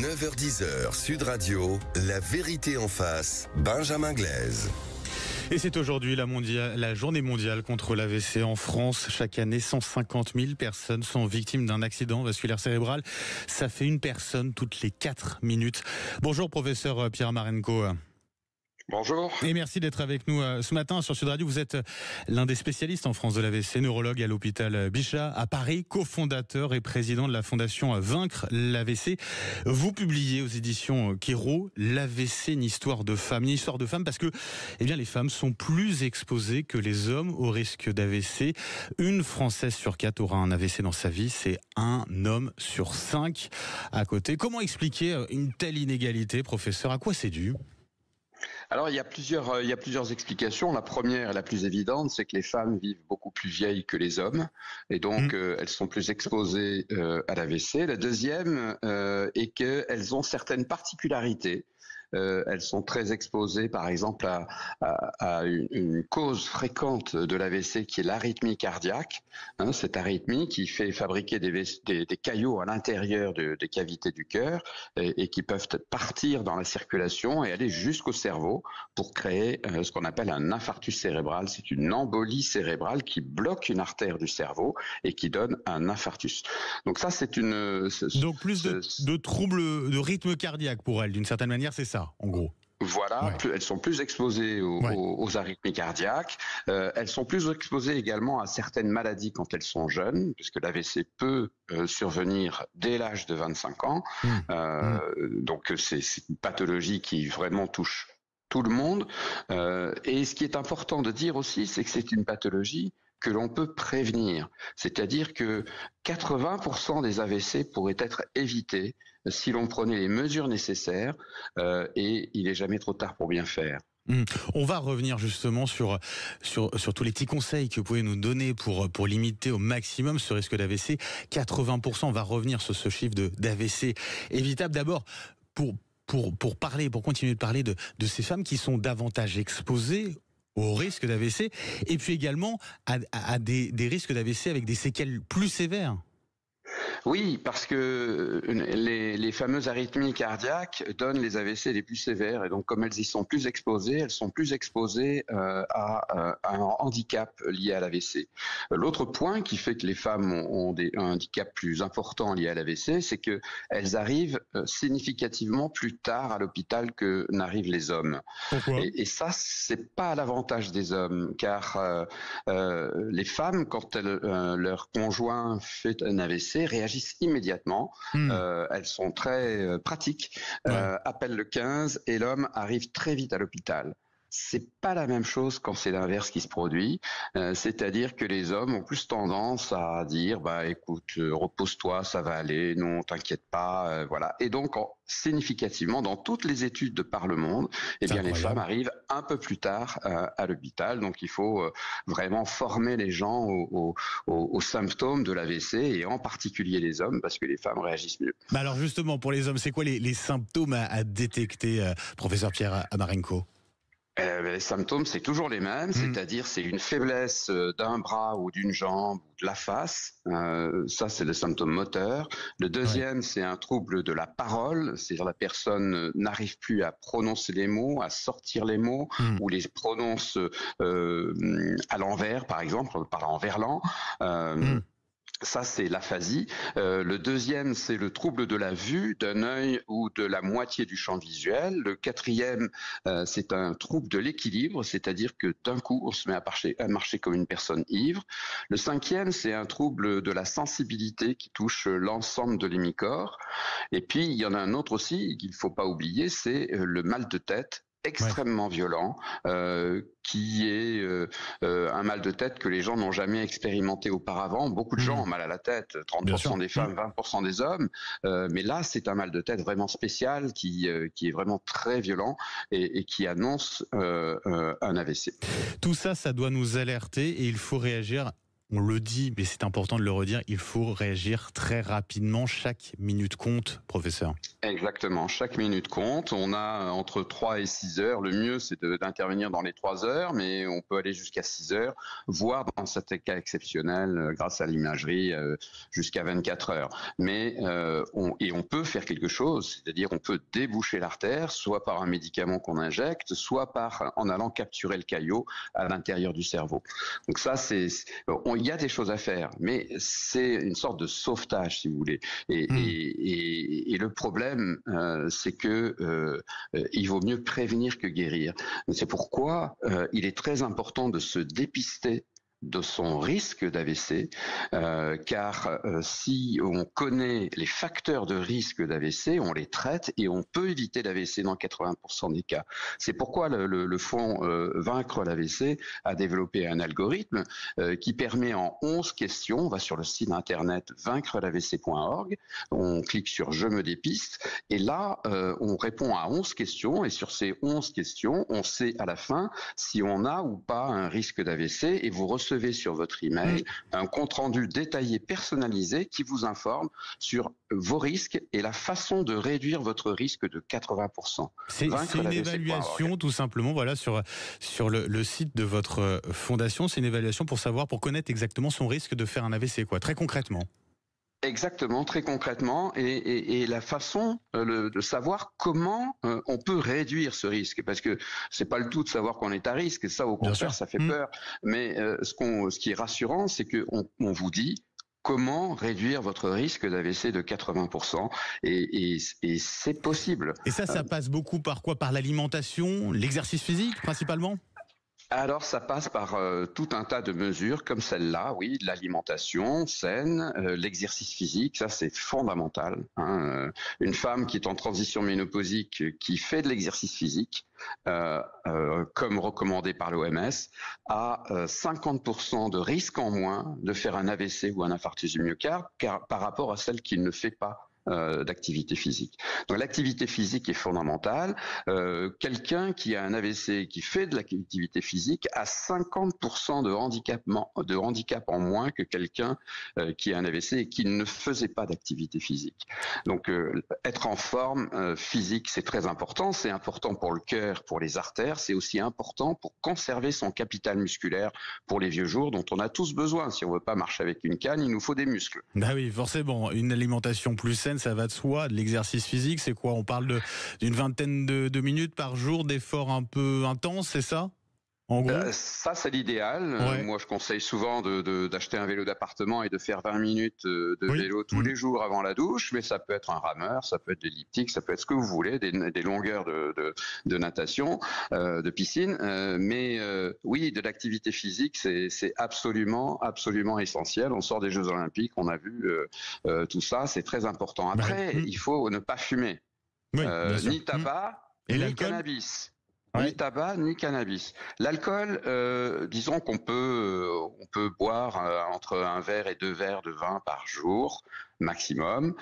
9h-10h, Sud Radio, la vérité en face, Benjamin Glaise. Et c'est aujourd'hui la journée mondiale contre l'AVC en France. Chaque année, 150 000 personnes sont victimes d'un accident vasculaire cérébral. Ça fait une personne toutes les 4 minutes. Bonjour professeur Pierre Marenco. Bonjour. Et merci d'être avec nous ce matin sur Sud Radio. Vous êtes l'un des spécialistes en France de l'AVC, neurologue à l'hôpital Bichat à Paris, cofondateur et président de la fondation Vaincre l'AVC. Vous publiez aux éditions Kéro l'AVC, une histoire de femme. Une histoire de femme parce que les femmes sont plus exposées que les hommes au risque d'AVC. Une Française sur 4 aura un AVC dans sa vie. C'est un homme sur 5 à côté. Comment expliquer une telle inégalité, professeur? À quoi c'est dû? Alors, il y a plusieurs explications. La première et la plus évidente, c'est que les femmes vivent beaucoup plus vieilles que les hommes, et donc elles sont plus exposées à l'AVC. La deuxième est qu'elles ont certaines particularités. Elles sont très exposées, par exemple, à une cause fréquente de l'AVC qui est l'arythmie cardiaque. Cette arythmie qui fait fabriquer des caillots à l'intérieur des cavités du cœur et qui peuvent partir dans la circulation et aller jusqu'au cerveau pour créer ce qu'on appelle un infarctus cérébral. C'est une embolie cérébrale qui bloque une artère du cerveau et qui donne un infarctus. Donc ça, c'est Donc plus de troubles de rythme cardiaque pour elles, d'une certaine manière, c'est ça, en gros. Voilà, elles sont plus exposées aux arythmies cardiaques. Elles sont plus exposées également à certaines maladies quand elles sont jeunes, puisque l'AVC peut survenir dès l'âge de 25 ans. Donc c'est une pathologie qui vraiment touche tout le monde. Et ce qui est important de dire aussi, c'est que c'est une pathologie que l'on peut prévenir. C'est-à-dire que 80% des AVC pourraient être évités si l'on prenait les mesures nécessaires et il n'est jamais trop tard pour bien faire. On va revenir justement sur tous les petits conseils que vous pouvez nous donner pour limiter au maximum ce risque d'AVC. 80%, on va revenir sur ce chiffre d'AVC évitable. D'abord, pour continuer de parler de ces femmes qui sont davantage exposées au risque d'AVC, et puis également à des risques d'AVC avec des séquelles plus sévères. Oui, parce que les fameuses arythmies cardiaques donnent les AVC les plus sévères, et donc comme elles y sont plus exposées, elles sont plus exposées à un handicap lié à l'AVC. L'autre point qui fait que les femmes ont un handicap plus important lié à l'AVC, c'est que elles arrivent significativement plus tard à l'hôpital que n'arrivent les hommes. Pourquoi ? Et ça, c'est pas à l'avantage des hommes, car les femmes, quand leur conjoint fait un AVC, réagissent immédiatement. Elles sont très pratiques, appellent le 15 et l'homme arrive très vite à l'hôpital. C'est pas la même chose quand c'est l'inverse qui se produit, c'est-à-dire que les hommes ont plus tendance à dire écoute, repose-toi, ça va aller, non, t'inquiète pas, voilà. Et donc significativement dans toutes les études de par le monde, les femmes arrivent un peu plus tard à l'hôpital. Donc il faut vraiment former les gens aux symptômes de l'AVC et en particulier les hommes parce que les femmes réagissent mieux. Alors justement pour les hommes, c'est quoi les symptômes à détecter, professeur Pierre Marenco? Les symptômes, c'est toujours les mêmes, c'est-à-dire c'est une faiblesse d'un bras ou d'une jambe ou de la face. Ça, c'est le symptôme moteur. Le deuxième, c'est un trouble de la parole, c'est-à-dire la personne n'arrive plus à prononcer les mots, à sortir les mots, ou les prononce à l'envers, par exemple, on parle en verlan. Ça, c'est l'aphasie. Le deuxième, c'est le trouble de la vue d'un œil ou de la moitié du champ visuel. Le quatrième, c'est un trouble de l'équilibre, c'est-à-dire que d'un coup, on se met à marcher comme une personne ivre. Le cinquième, c'est un trouble de la sensibilité qui touche l'ensemble de l'hémicorps. Et puis, il y en a un autre aussi qu'il faut pas oublier, c'est le mal de tête extrêmement violent, qui est un mal de tête que les gens n'ont jamais expérimenté auparavant. Beaucoup de gens ont mal à la tête, 30% des femmes, 20% des hommes, mais là c'est un mal de tête vraiment spécial qui est vraiment très violent et qui annonce un AVC. Tout ça, ça doit nous alerter et il faut réagir on le dit, mais c'est important de le redire, il faut réagir très rapidement. Chaque minute compte, professeur. Exactement, chaque minute compte. On a entre 3 et 6 heures. Le mieux, c'est d'intervenir dans les 3 heures, mais on peut aller jusqu'à 6 heures, voire dans certains cas exceptionnels, grâce à l'imagerie, jusqu'à 24 heures. Mais on peut faire quelque chose, c'est-à-dire on peut déboucher l'artère, soit par un médicament qu'on injecte, soit en allant capturer le caillot à l'intérieur du cerveau. Donc ça, il y a des choses à faire, mais c'est une sorte de sauvetage, si vous voulez. Et le problème, c'est que il vaut mieux prévenir que guérir. C'est pourquoi il est très important de se dépister de son risque d'AVC, car si on connaît les facteurs de risque d'AVC, on les traite et on peut éviter l'AVC dans 80% des cas. C'est pourquoi le fonds Vaincre l'AVC a développé un algorithme qui permet en 11 questions, on va sur le site internet vaincrelavc.org, on clique sur Je me dépiste, et là on répond à 11 questions, et sur ces 11 questions, on sait à la fin si on a ou pas un risque d'AVC, et vous recevez sur votre email un compte-rendu détaillé personnalisé qui vous informe sur vos risques et la façon de réduire votre risque de 80%. C'est une évaluation tout simplement, voilà, sur le site de votre fondation. C'est une évaluation pour connaître exactement son risque de faire un AVC, quoi, très concrètement. Exactement, très concrètement, et la façon de savoir comment on peut réduire ce risque, parce que c'est pas le tout de savoir qu'on est à risque, ça au contraire ça fait peur, mais ce qui est rassurant, c'est que on vous dit comment réduire votre risque d'AVC de 80%, et c'est possible. Et ça passe beaucoup par quoi? Par l'alimentation, l'exercice physique principalement? Alors ça passe par tout un tas de mesures comme celle-là, oui, l'alimentation saine, l'exercice physique, ça c'est fondamental. Une femme qui est en transition ménopausique, qui fait de l'exercice physique, comme recommandé par l'OMS, a 50% de risque en moins de faire un AVC ou un infarctus du myocarde par rapport à celle qui ne fait pas d'activité physique. Donc l'activité physique est fondamentale. Quelqu'un qui a un AVC, qui fait de l'activité physique, a 50% de handicap en moins que quelqu'un qui a un AVC et qui ne faisait pas d'activité physique. Donc être en forme physique, c'est très important. C'est important pour le cœur, pour les artères. C'est aussi important pour conserver son capital musculaire pour les vieux jours dont on a tous besoin. Si on veut pas marcher avec une canne, il nous faut des muscles. Bah oui, forcément. Une alimentation plus saine, ça va de soi. De l'exercice physique, c'est quoi? On parle d'une vingtaine de minutes par jour d'efforts un peu intenses, c'est ça? En gros, ça c'est l'idéal. Ouais. Moi je conseille souvent d'acheter un vélo d'appartement et de faire 20 minutes de vélo tous les jours avant la douche, mais ça peut être un rameur, ça peut être de l'elliptique, ça peut être ce que vous voulez, des longueurs de natation, de piscine, mais oui, de l'activité physique c'est absolument essentiel. On sort des Jeux Olympiques, on a vu tout ça, c'est très important. Après, il faut ne pas fumer, ni tabac, ni cannabis. Ni tabac, ni cannabis. L'alcool, disons qu'on on peut boire entre un verre et 2 verres de vin par jour, maximum.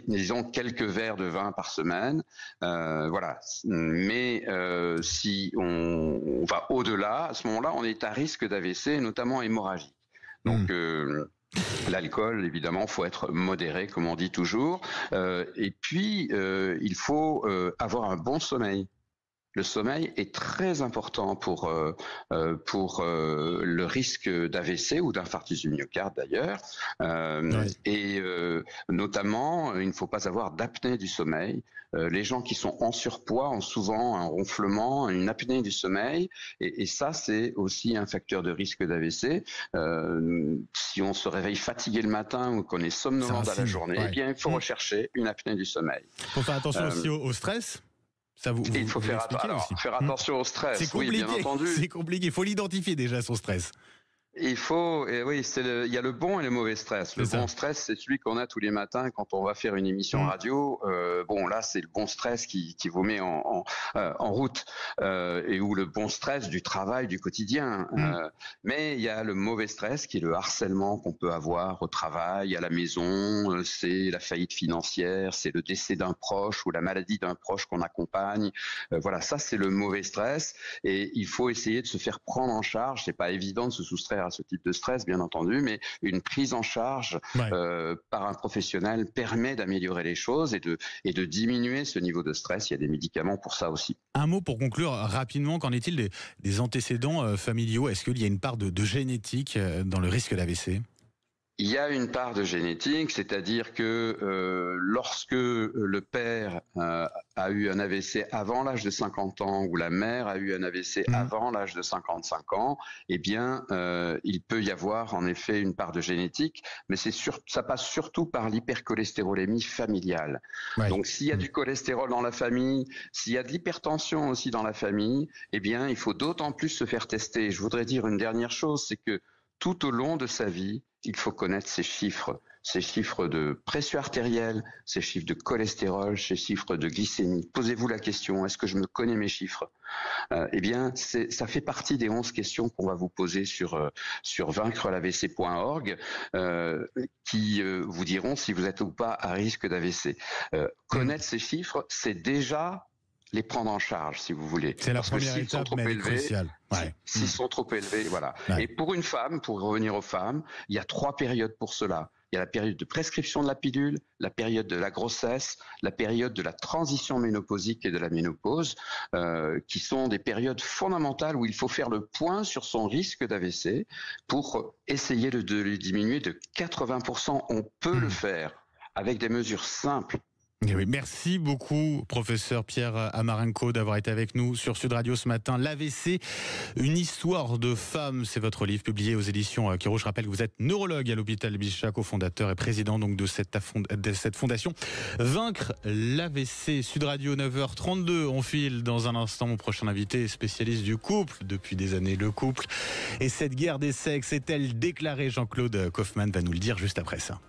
Disons quelques verres de vin par semaine. Voilà. Mais si on va au-delà, à ce moment-là, on est à risque d'AVC, notamment hémorragique. Donc, l'alcool, évidemment, faut être modéré, comme on dit toujours. Et puis, il faut avoir un bon sommeil. Le sommeil est très important pour le risque d'AVC ou d'infarctus du myocarde d'ailleurs. Et notamment, il ne faut pas avoir d'apnée du sommeil. Les gens qui sont en surpoids ont souvent un ronflement, une apnée du sommeil, et ça c'est aussi un facteur de risque d'AVC. Si on se réveille fatigué le matin ou qu'on est somnolent dans la journée, eh bien il faut rechercher une apnée du sommeil. Il faut faire attention aussi au stress. Il faut faire attention au stress. C'est compliqué, oui, bien entendu. C'est compliqué. Il faut l'identifier déjà, son stress. Il y a le bon et le mauvais stress. Le bon stress, c'est celui qu'on a tous les matins quand on va faire une émission radio. Là, c'est le bon stress qui vous met en route, et ou le bon stress du travail, du quotidien. Mais il y a le mauvais stress qui est le harcèlement qu'on peut avoir au travail, à la maison. C'est la faillite financière, c'est le décès d'un proche ou la maladie d'un proche qu'on accompagne. Voilà, ça c'est le mauvais stress, et il faut essayer de se faire prendre en charge. C'est pas évident de se soustraire à ce type de stress, bien entendu, mais une prise en charge par un professionnel permet d'améliorer les choses et de diminuer ce niveau de stress. Il y a des médicaments pour ça aussi. Un mot pour conclure rapidement, qu'en est-il des antécédents familiaux? Est-ce qu'il y a une part de génétique dans le risque d'AVC? Il y a une part de génétique, c'est-à-dire que lorsque le père a eu un AVC avant l'âge de 50 ans ou la mère a eu un AVC avant l'âge de 55 ans, eh bien, il peut y avoir en effet une part de génétique, mais ça passe surtout par l'hypercholestérolémie familiale. Donc, s'il y a du cholestérol dans la famille, s'il y a de l'hypertension aussi dans la famille, eh bien, il faut d'autant plus se faire tester. Je voudrais dire une dernière chose, c'est que tout au long de sa vie, il faut connaître ces chiffres de pression artérielle, ces chiffres de cholestérol, ces chiffres de glycémie. Posez-vous la question, est-ce que je me connais mes chiffres? Eh bien, ça fait partie des 11 questions qu'on va vous poser sur vaincrelavc.org qui vous diront si vous êtes ou pas à risque d'AVC. Connaître ces chiffres, c'est déjà les prendre en charge, si vous voulez. C'est la première étape, mais elle est cruciale. S'ils sont trop élevés, voilà. Et pour une femme, pour revenir aux femmes, il y a 3 périodes pour cela. Il y a la période de prescription de la pilule, la période de la grossesse, la période de la transition ménopausique et de la ménopause, qui sont des périodes fondamentales où il faut faire le point sur son risque d'AVC pour essayer de le diminuer de 80%. On peut le faire avec des mesures simples. Oui, merci beaucoup, professeur Pierre Amarenko, d'avoir été avec nous sur Sud Radio ce matin. L'AVC, une histoire de femme, c'est votre livre publié aux éditions Quiro. Je rappelle que vous êtes neurologue à l'hôpital Bichat, cofondateur et président donc de cette fondation. Vaincre l'AVC. Sud Radio 9h32. On file dans un instant. Mon prochain invité, spécialiste du couple depuis des années, le couple. Et cette guerre des sexes est-elle déclarée? Jean-Claude Kaufmann va nous le dire juste après ça.